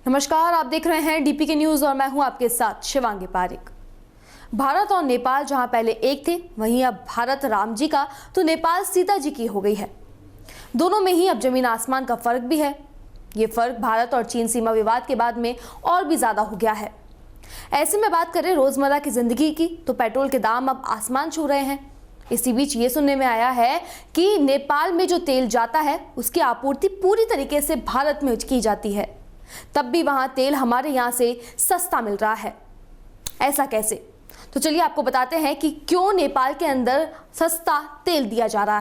नमस्कार, आप देख रहे हैं डीपीके न्यूज और मैं हूं आपके साथ शिवांगी पारिक। भारत और नेपाल जहां पहले एक थे, वहीं अब भारत राम जी का तो नेपाल सीता जी की हो गई है। दोनों में ही अब जमीन आसमान का फर्क भी है। ये फर्क भारत और चीन सीमा विवाद के बाद में और भी ज्यादा हो गया है। ऐसे में बात करें रोजमर्रा की जिंदगी की, तो पेट्रोल के दाम अब आसमान छू रहे हैं। इसी बीच ये सुनने में आया है कि नेपाल में जो तेल जाता है उसकी आपूर्ति पूरी तरीके से भारत में की जाती है, तब भी वहां तेल हमारे यहां से सस्ता मिल रहा है। ऐसा कैसे? तो चलिए आपको बताते हैं कि क्यों नेपाल के अंदर सस्ता तेल दिया जा रहा है।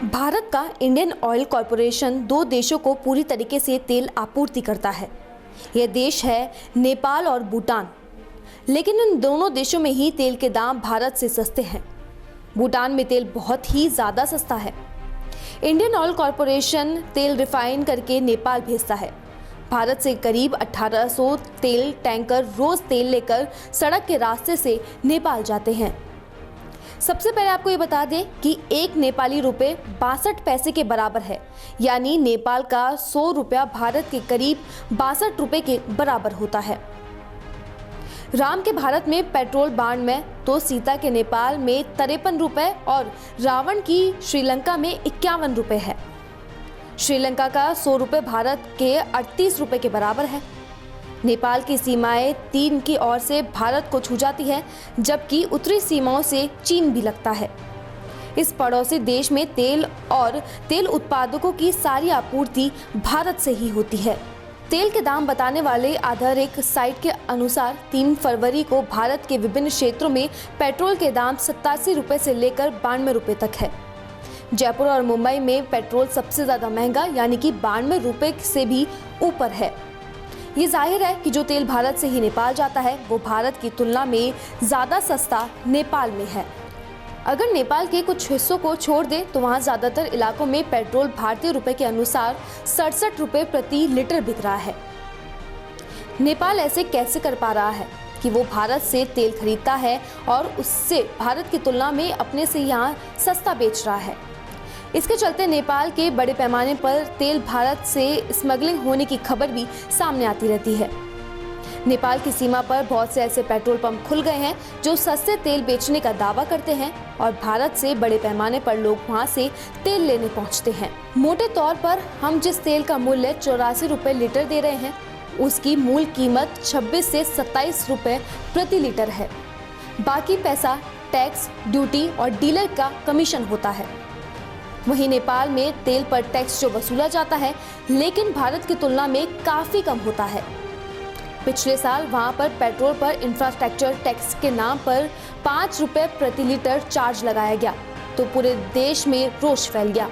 भारत का इंडियन ऑयल कॉरपोरेशन दो देशों को पूरी तरीके से तेल आपूर्ति करता है। यह देश है नेपाल और भूटान, लेकिन इन दोनों देशों में ही तेल के दाम भारत से सस्ते हैं। भूटान में तेल बहुत ही ज़्यादा सस्ता है। इंडियन ऑयल कॉरपोरेशन तेल रिफाइन करके नेपाल भेजता है। भारत से करीब 1800 तेल टैंकर रोज तेल लेकर सड़क के रास्ते से नेपाल जाते हैं। सबसे पहले आपको ये बता दें कि एक नेपाली रुपए 62 पैसे के बराबर है, यानी नेपाल का 100 रुपया भारत के करीब 62 रुपए के बराबर होता है। राम के भारत में पेट्रोल 92, तो सीता के नेपाल में 53 रुपए और रावण की श्रीलंका में 51 रुपए है। श्रीलंका का 100 रुपए भारत के 38 रुपए के बराबर है। नेपाल की सीमाएं चीन की ओर से भारत को छू जाती है, जबकि उत्तरी सीमाओं से चीन भी लगता है। इस पड़ोसी देश में तेल और तेल उत्पादकों की सारी आपूर्ति भारत से ही होती है। तेल के दाम बताने वाले आधारिक साइट के अनुसार 3 फरवरी को भारत के विभिन्न क्षेत्रों में पेट्रोल के दाम 87 रुपए से लेकर 92 रुपए तक है। जयपुर और मुंबई में पेट्रोल सबसे ज़्यादा महंगा, यानी कि 92 रुपए से भी ऊपर है। ये जाहिर है कि जो तेल भारत से ही नेपाल जाता है वो भारत की तुलना में ज़्यादा सस्ता नेपाल में है। अगर नेपाल के कुछ हिस्सों को छोड़ दे तो वहाँ ज़्यादातर इलाकों में पेट्रोल भारतीय रुपए के अनुसार 67 रुपए प्रति लीटर बिक रहा है। नेपाल ऐसे कैसे कर पा रहा है कि वो भारत से तेल खरीदता है और उससे भारत की तुलना में अपने से यहाँ सस्ता बेच रहा है? इसके चलते नेपाल के बड़े पैमाने पर तेल भारत से स्मगलिंग होने की खबर भी सामने आती रहती है। नेपाल की सीमा पर बहुत से ऐसे पेट्रोल पंप खुल गए हैं जो सस्ते तेल बेचने का दावा करते हैं और भारत से बड़े पैमाने पर लोग वहां से तेल लेने पहुंचते हैं। मोटे तौर पर हम जिस तेल का मूल्य 84 रुपए लीटर दे रहे हैं, उसकी मूल कीमत 26 से 27 रुपए प्रति लीटर है। बाकी पैसा टैक्स, ड्यूटी और डीलर का कमीशन होता है। वहीं नेपाल में तेल पर टैक्स जो वसूला जाता है, लेकिन भारत की तुलना में काफी कम होता है। पिछले साल वहां पर पेट्रोल पर इंफ्रास्ट्रक्चर टैक्स के नाम पर 5 रुपए प्रति लीटर चार्ज लगाया गया, तो पूरे देश में रोष फैल गया।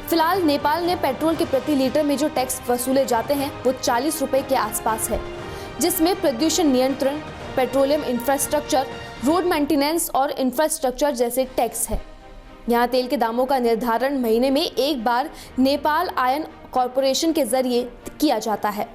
फिलहाल नेपाल ने पेट्रोल के प्रति लीटर में जो टैक्स वसूले जाते हैं वो 40 रुपए के आसपास है, जिसमें प्रदूषण नियंत्रण, पेट्रोलियम इंफ्रास्ट्रक्चर, रोड मेंटेनेंस और इंफ्रास्ट्रक्चर जैसे टैक्स है। यहाँ तेल के दामों का निर्धारण महीने में एक बार नेपाल आयन कॉरपोरेशन के जरिए किया जाता है।